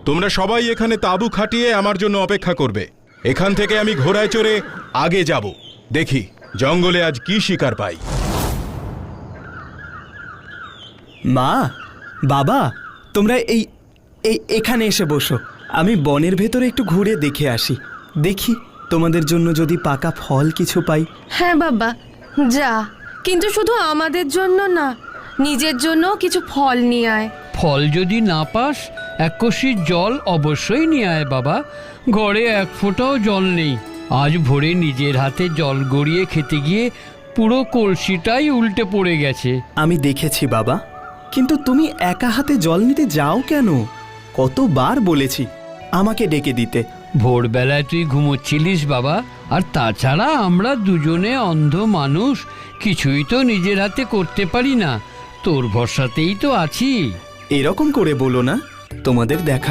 তোমরা সবাই এখানে তাঁবু খাটিয়ে আমার জন্য অপেক্ষা করবে। এখান থেকে আমি ঘোড়ায় চড়ে আগে যাব, দেখি জঙ্গলে আজ কি শিকার পাই। মা, বাবা, তোমরা এই এখানে এসে বসো। আমি বনের ভেতরে একটু ঘুরে দেখে আসি, দেখি তোমাদের জন্য যদি পাকা ফল কিছু পাই। হ্যাঁ বাবা, যা, কিন্তু শুধু আমাদের জন্য না, নিজের জন্য কিছু ফল নিয়ে আয়। ফল যদি না পাস, এক কষি জল অবশ্যই নিয়ে আয় বাবা। ঘরে এক ফোঁটাও জল নেই। আজ ভোরে নিজের হাতে জল গড়িয়ে খেতে গিয়ে পুরো কলসিটাই উল্টে পড়ে গেছে। আমি দেখেছি বাবা, কিন্তু তুমি একা হাতে জল নিতে যাও কেন? কতবার বলেছি আমাকে ডেকে দিতে। ভোরবেলায় তুই ঘুমোচ্ছিলিস বাবা, আর তাছাড়া আমরা দুজনে অন্ধ মানুষ, কিছুই তো নিজের হাতে করতে পারি না। তোর ভরসাতেই তো আছি। এরকম করে বলো না, তোমাদের দেখা